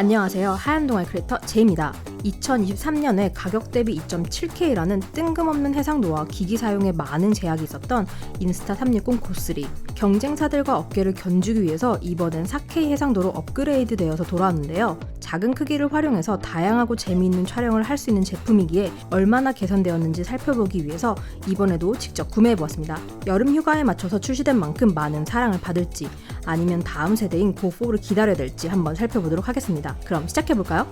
안녕하세요. 하얀동알 크리에이터 제이입니다. 2023년에 가격 대비 2.7K라는 뜬금없는 해상도와 기기 사용에 많은 제약이 있었던 인스타360 고3. 경쟁사들과 어깨를 견주기 위해서 이번엔 4K 해상도로 업그레이드 되어서 돌아왔는데요. 작은 크기를 활용해서 다양하고 재미있는 촬영을 할 수 있는 제품이기에 얼마나 개선되었는지 살펴보기 위해서 이번에도 직접 구매해보았습니다. 여름 휴가에 맞춰서 출시된 만큼 많은 사랑을 받을지 아니면 다음 세대인 고4를 기다려야 될지 한번 살펴보도록 하겠습니다. 그럼 시작해볼까요?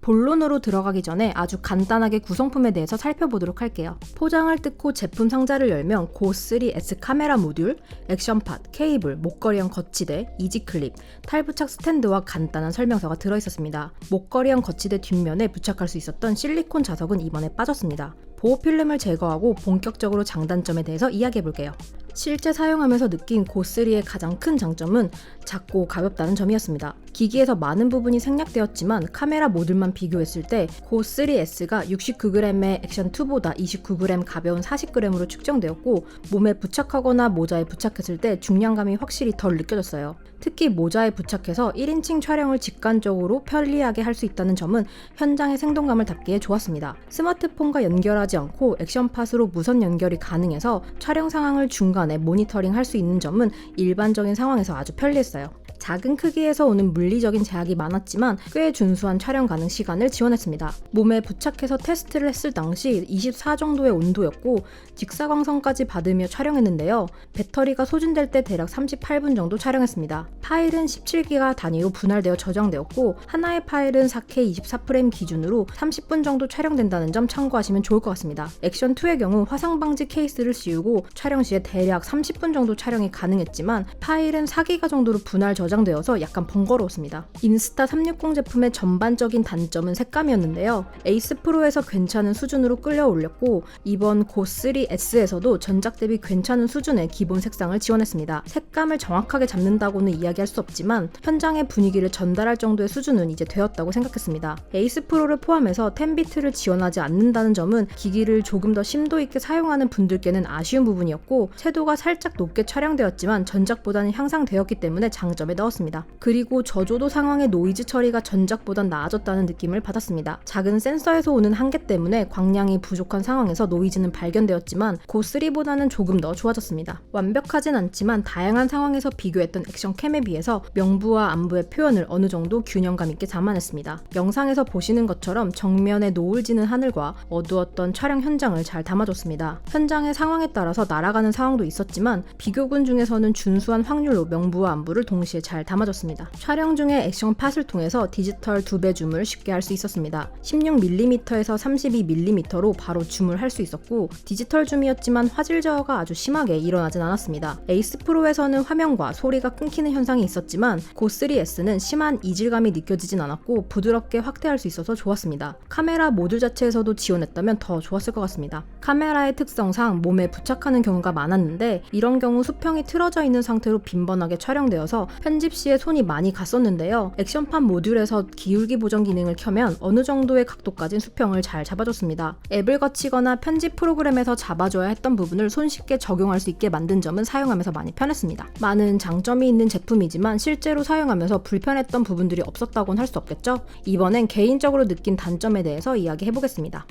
본론으로 들어가기 전에 아주 간단하게 구성품에 대해서 살펴보도록 할게요. 포장을 뜯고 제품 상자를 열면 고3S 카메라 모듈, 액션팟, 케이블, 목걸이형 거치대, 이지클립, 탈부착 스탠드와 간단한 설명서가 들어있었습니다. 목걸이형 거치대 뒷면에 부착할 수 있었던 실리콘 자석은 이번에 빠졌습니다. 보호필름을 제거하고 본격적으로 장단점에 대해서 이야기해볼게요. 실제 사용하면서 느낀 고3의 가장 큰 장점은 작고 가볍다는 점이었습니다. 기기에서 많은 부분이 생략되었지만 카메라 모듈만 비교했을 때 고3S가 69g의 액션2보다 29g 가벼운 40g으로 측정되었고 몸에 부착하거나 모자에 부착했을 때 중량감이 확실히 덜 느껴졌어요. 특히 모자에 부착해서 1인칭 촬영을 직관적으로 편리하게 할 수 있다는 점은 현장의 생동감을 담기에 좋았습니다. 스마트폰과 연결하지 않고 액션팟으로 무선 연결이 가능해서 촬영 상황을 중간에 모니터링 할 수 있는 점은 일반적인 상황에서 아주 편리했어요. 작은 크기에서 오는 물리적인 제약이 많았지만 꽤 준수한 촬영 가능 시간을 지원했습니다. 몸에 부착해서 테스트를 했을 당시 24 정도의 온도였고 직사광선까지 받으며 촬영했는데요. 배터리가 소진될 때 대략 38분 정도 촬영했습니다. 파일은 17기가 단위로 분할되어 저장되었고 하나의 파일은 4K 24프레임 기준으로 30분 정도 촬영된다는 점 참고하시면 좋을 것 같습니다. 액션2의 경우 화상 방지 케이스를 씌우고 촬영 시에 대략 30분 정도 촬영이 가능했지만 파일은 4기가 정도로 분할 저장되어서 약간 번거로웠습니다. 인스타360 제품의 전반적인 단점은 색감이었는데요. 에이스 프로에서 괜찮은 수준으로 끌어올렸고 이번 고3S에서도 전작 대비 괜찮은 수준의 기본 색상을 지원했습니다. 색감을 정확하게 잡는다고는 이야기할 수 없지만 현장의 분위기를 전달할 정도의 수준은 이제 되었다고 생각했습니다. 에이스 프로를 포함해서 10비트를 지원하지 않는다는 점은 기기를 조금 더 심도 있게 사용하는 분들께는 아쉬운 부분이었고 채도가 살짝 높게 촬영되었지만 전작보다는 향상되었기 때문에 장점에 넣었습니다. 그리고 저조도 상황의 노이즈 처리가 전작보단 나아졌다는 느낌을 받았습니다. 작은 센서에서 오는 한계 때문에 광량이 부족한 상황에서 노이즈는 발견되었지만 고3보다는 조금 더 좋아졌습니다. 완벽하진 않지만 다양한 상황에서 비교했던 액션캠에 비해서 명부와 안부의 표현을 어느 정도 균형감 있게 담아냈습니다. 영상에서 보시는 것처럼 정면에 노을 지는 하늘과 어두웠던 촬영 현장을 잘 담아줬습니다. 현장의 상황에 따라서 날아가는 상황도 있었지만 비교군 중에서는 준수한 확률로 명부와 안부를 동시에 잘 담아줬습니다. 촬영 중에 액션팟을 통해서 디지털 2배 줌을 쉽게 할 수 있었습니다. 16mm에서 32mm로 바로 줌을 할 수 있었고 디지털 줌이었지만 화질 저하가 아주 심하게 일어나진 않았습니다. 에이스 프로에서는 화면과 소리가 끊기는 현상이 있었지만 고3S는 심한 이질감이 느껴지진 않았고 부드럽게 확대할 수 있어서 좋았습니다. 카메라 모듈 자체에서도 지원했다면 더 좋았을 것 같습니다. 카메라의 특성상 몸에 부착하는 경우가 많았는데 이런 경우 수평이 틀어져 있는 상태로 빈번하게 촬영되어서 편집 시에 손이 많이 갔었는데요. 액션팟 모듈에서 기울기 보정 기능을 켜면 어느 정도의 각도까진 수평을 잘 잡아줬습니다. 앱을 거치거나 편집 프로그램에서 잡아줘야 했던 부분을 손쉽게 적용할 수 있게 만든 점은 사용하면서 많이 편했습니다. 많은 장점이 있는 제품이지만 실제로 사용하면서 불편했던 부분들이 없었다고는 할 수 없겠죠? 이번엔 개인적으로 느낀 단점에 대해서 이야기해보겠습니다.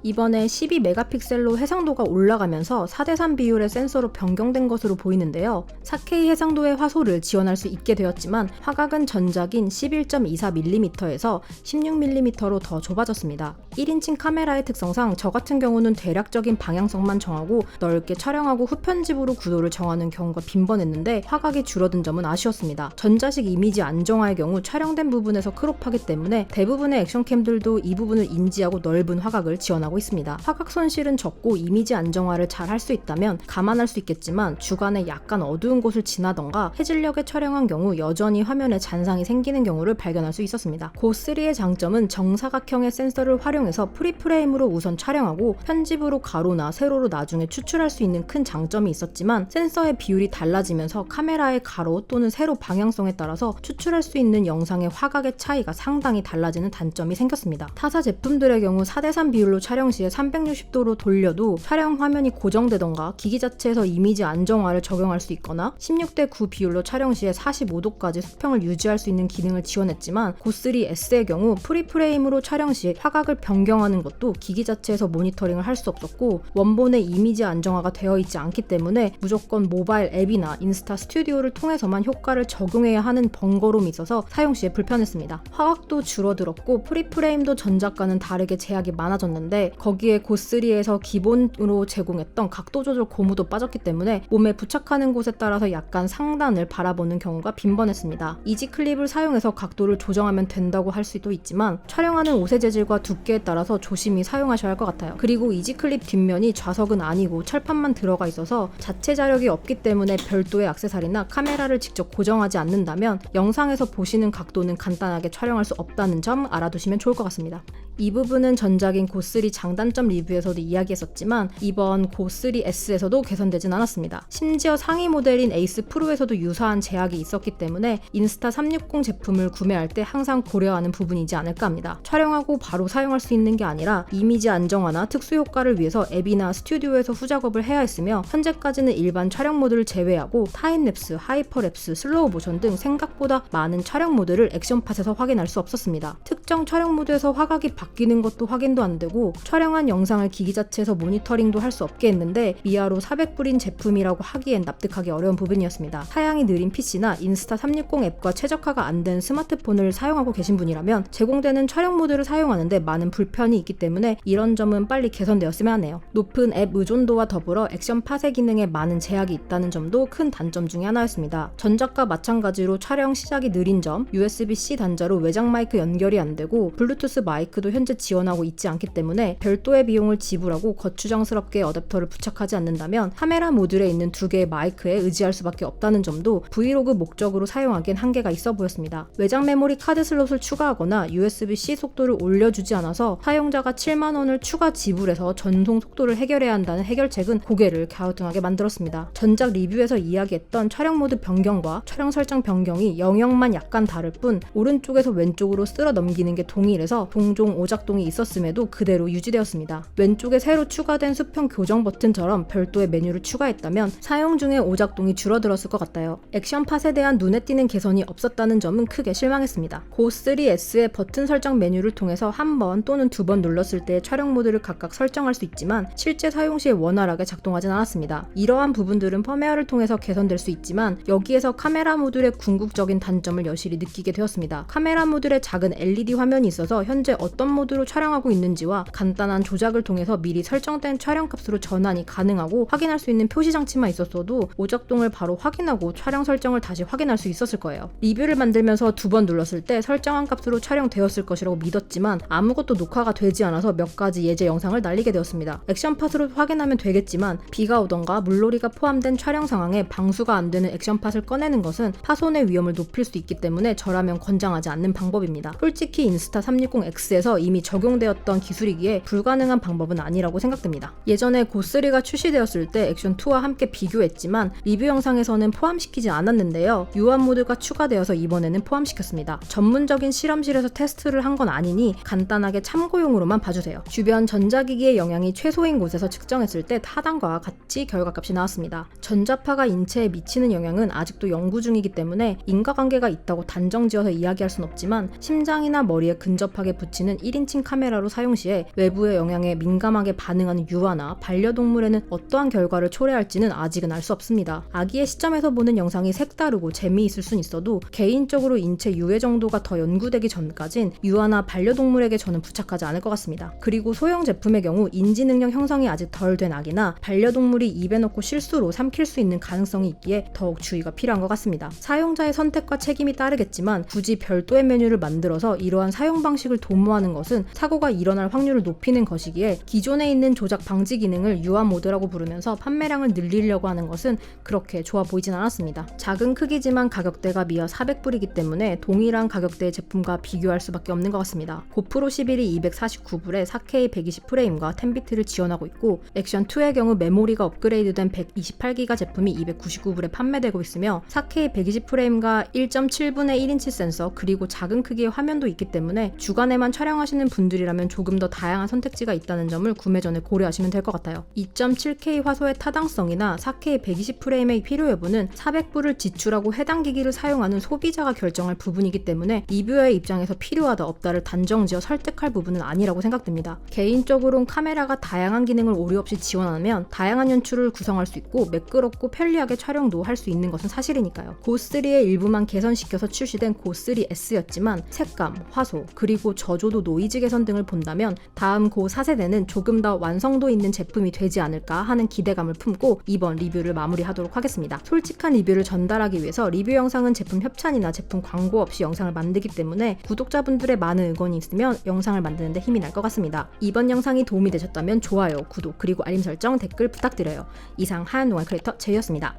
이번에 12메가픽셀로 해상도가 올라가면서 4:3 비율의 센서로 변경된 것으로 보이는데요. 4K 해상도의 화소를 지원할 수 있게 되었지만 화각은 전작인 11.24mm에서 16mm로 더 좁아졌습니다. 1인칭 카메라의 특성상 저 같은 경우는 대략적인 방향성만 정하고 넓게 촬영하고 후편집으로 구도를 정하는 경우가 빈번했는데 화각이 줄어든 점은 아쉬웠습니다. 전자식 이미지 안정화의 경우 촬영된 부분에서 크롭하기 때문에 대부분의 액션캠들도 이 부분을 인지하고 넓은 화각을 지원하고 있습니다. 화각 손실은 적고 이미지 안정화를 잘 할 수 있다면 감안할 수 있겠지만 주간에 약간 어두운 곳을 지나던가 해질녘에 촬영한 경우 여전히 화면에 잔상이 생기는 경우를 발견할 수 있었습니다. 고3의 장점은 정사각형의 센서를 활용해서 프리프레임으로 우선 촬영하고 편집으로 가로나 세로로 나중에 추출할 수 있는 큰 장점이 있었지만 센서의 비율이 달라지면서 카메라의 가로 또는 세로 방향성에 따라서 추출할 수 있는 영상의 화각의 차이가 상당히 달라지는 단점이 생겼습니다. 타사 제품들의 경우 4:3 비율로 촬영 촬영 시에 360도로 돌려도 촬영 화면이 고정되던가 기기 자체에서 이미지 안정화를 적용할 수 있거나 16:9 비율로 촬영 시에 45도까지 수평을 유지할 수 있는 기능을 지원했지만 고3S의 경우 프리프레임으로 촬영 시 화각을 변경하는 것도 기기 자체에서 모니터링을 할 수 없었고 원본의 이미지 안정화가 되어 있지 않기 때문에 무조건 모바일 앱이나 인스타 스튜디오를 통해서만 효과를 적용해야 하는 번거로움이 있어서 사용 시에 불편했습니다. 화각도 줄어들었고 프리프레임도 전작과는 다르게 제약이 많아졌는데 거기에 고3에서 기본으로 제공했던 각도 조절 고무도 빠졌기 때문에 몸에 부착하는 곳에 따라서 약간 상단을 바라보는 경우가 빈번했습니다. 이지 클립을 사용해서 각도를 조정하면 된다고 할 수도 있지만 촬영하는 옷의 재질과 두께에 따라서 조심히 사용하셔야 할 것 같아요. 그리고 이지 클립 뒷면이 좌석은 아니고 철판만 들어가 있어서 자체 자력이 없기 때문에 별도의 액세서리나 카메라를 직접 고정하지 않는다면 영상에서 보시는 각도는 간단하게 촬영할 수 없다는 점 알아두시면 좋을 것 같습니다. 이 부분은 전작인 고3 장단점 리뷰에서도 이야기했었지만 이번 고3S에서도 개선되진 않았습니다. 심지어 상위 모델인 에이스 프로에서도 유사한 제약이 있었기 때문에 인스타 360 제품을 구매할 때 항상 고려하는 부분이지 않을까 합니다. 촬영하고 바로 사용할 수 있는 게 아니라 이미지 안정화나 특수 효과를 위해서 앱이나 스튜디오에서 후작업을 해야 했으며 현재까지는 일반 촬영 모드를 제외하고 타임랩스, 하이퍼랩스, 슬로우 모션 등 생각보다 많은 촬영 모드를 액션팟에서 확인할 수 없었습니다. 특정 촬영 모드에서 화각이 바뀌는 것도 확인도 안 되고 촬영한 영상을 기기 자체에서 모니터링도 할 수 없게 했는데 미아로 400불인 제품이라고 하기엔 납득하기 어려운 부분이었습니다. 사양이 느린 PC나 인스타 360 앱과 최적화가 안 된 스마트폰을 사용하고 계신 분이라면 제공되는 촬영 모드를 사용하는데 많은 불편이 있기 때문에 이런 점은 빨리 개선되었으면 하네요. 높은 앱 의존도와 더불어 액션 파쇄 기능에 많은 제약이 있다는 점도 큰 단점 중에 하나였습니다. 전작과 마찬가지로 촬영 시작이 느린 점, USB-C 단자로 외장 마이크 연결이 안 되고 블루투스 마이크도 현재 지원하고 있지 않기 때문에 별도의 비용을 지불하고 거추장스럽게 어댑터를 부착하지 않는다면 카메라 모듈에 있는 두 개의 마이크에 의지할 수밖에 없다는 점도 브이로그 목적으로 사용하기엔 한계가 있어 보였습니다. 외장 메모리 카드 슬롯을 추가하거나 USB-C 속도를 올려주지 않아서 사용자가 7만원을 추가 지불해서 전송 속도를 해결해야 한다는 해결책은 고개를 갸우뚱하게 만들었습니다. 전작 리뷰에서 이야기했던 촬영 모드 변경과 촬영 설정 변경이 영역만 약간 다를 뿐 오른쪽에서 왼쪽으로 쓸어 넘기는 게 동일해서 종종 오작동이 있었음에도 그대로 유지되었습니다. 왼쪽에 새로 추가된 수평 교정 버튼처럼 별도의 메뉴를 추가했다면 사용 중에 오작동이 줄어들었을 것 같아요. 액션 팟에 대한 눈에 띄는 개선이 없었다는 점은 크게 실망했습니다. 고3S의 버튼 설정 메뉴를 통해서 한 번 또는 두 번 눌렀을 때 촬영 모드를 각각 설정할 수 있지만 실제 사용 시에 원활하게 작동하진 않았습니다. 이러한 부분들은 펌웨어를 통해서 개선될 수 있지만 여기에서 카메라 모듈의 궁극적인 단점을 여실히 느끼게 되었습니다. 카메라 모듈에 작은 LED 화면이 있어서 현재 어떤 모드로 촬영하고 있는지와 간단한 조작을 통해서 미리 설정된 촬영값으로 전환이 가능하고 확인할 수 있는 표시 장치만 있었어도 오작동을 바로 확인하고 촬영 설정을 다시 확인할 수 있었을 거예요. 리뷰를 만들면서 두 번 눌렀을 때 설정한 값으로 촬영되었을 것이라고 믿었지만 아무것도 녹화가 되지 않아서 몇 가지 예제 영상을 날리게 되었습니다. 액션팟으로 확인하면 되겠지만 비가 오던가 물놀이가 포함된 촬영 상황에 방수가 안 되는 액션팟을 꺼내는 것은 파손의 위험을 높일 수 있기 때문에 저라면 권장하지 않는 방법입니다. 솔직히 인스타 360X에서 이미 적용되었던 기술이기에 불가능한 방법은 아니라고 생각됩니다. 예전에 고3가 출시되었을 때 액션2와 함께 비교했지만 리뷰 영상에서는 포함시키지 않았는데요. 유한 모드가 추가되어서 이번에는 포함시켰습니다. 전문적인 실험실에서 테스트를 한 건 아니니 간단하게 참고용으로만 봐주세요. 주변 전자기기의 영향이 최소인 곳에서 측정했을 때 타당과 같이 결과값이 나왔습니다. 전자파가 인체에 미치는 영향은 아직도 연구 중이기 때문에 인과관계가 있다고 단정지어서 이야기할 순 없지만 심장이나 머리에 근접하게 붙이는 1인칭 카메라로 사용 시에 외부의 영향에 민감하게 반응하는 유아나 반려동물에는 어떠한 결과를 초래할지는 아직은 알 수 없습니다. 아기의 시점에서 보는 영상이 색다르고 재미있을 순 있어도 개인적으로 인체 유해 정도가 더 연구되기 전까진 유아나 반려동물에게 저는 부착하지 않을 것 같습니다. 그리고 소형 제품의 경우 인지 능력 형성이 아직 덜 된 아기나 반려동물이 입에 넣고 실수로 삼킬 수 있는 가능성이 있기에 더욱 주의가 필요한 것 같습니다. 사용자의 선택과 책임이 따르겠지만 굳이 별도의 메뉴를 만들어서 이러한 사용 방식을 도모하는 것은 사고가 일어날 확률을 높이는 것이기에 기존에 있는 조작 방지 기능을 유아 모드라고 부르면서 판매량을 늘리려고 하는 것은 그렇게 좋아 보이진 않았습니다. 작은 크기지만 가격대가 미어 400불이기 때문에 동일한 가격대의 제품과 비교할 수밖에 없는 것 같습니다. 고프로 11이 249불에 4K 120프레임과 10비트를 지원하고 있고 액션2의 경우 메모리가 업그레이드된 128기가 제품이 299불에 판매되고 있으며 4K 120프레임과 1.7분의 1인치 센서 그리고 작은 크기의 화면도 있기 때문에 주간에만 촬영하실 사용하시는 분들이라면 조금 더 다양한 선택지가 있다는 점을 구매 전에 고려하시면 될 것 같아요. 2.7K 화소의 타당성이나 4K 120프레임의 필요 여부는 400불을 지출하고 해당 기기를 사용하는 소비자가 결정할 부분이기 때문에 리뷰어의 입장에서 필요하다 없다를 단정지어 설득할 부분은 아니라고 생각됩니다. 개인적으로는 카메라가 다양한 기능을 오류 없이 지원하면 다양한 연출을 구성할 수 있고 매끄럽고 편리하게 촬영도 할 수 있는 것은 사실이니까요. 고3의 일부만 개선시켜서 출시된 고3S였지만 색감, 화소, 그리고 저조도 노이즈 개선 등을 본다면 다음 고4세대는 조금 더 완성도 있는 제품이 되지 않을까 하는 기대감을 품고 이번 리뷰를 마무리하도록 하겠습니다. 솔직한 리뷰를 전달하기 위해서 리뷰 영상은 제품 협찬이나 제품 광고 없이 영상을 만들기 때문에 구독자분들의 많은 의견이 있으면 영상을 만드는 데 힘이 날 것 같습니다. 이번 영상이 도움이 되셨다면 좋아요, 구독, 그리고 알림 설정, 댓글 부탁드려요. 이상 하얀 노안 크리에이터 제이였습니다.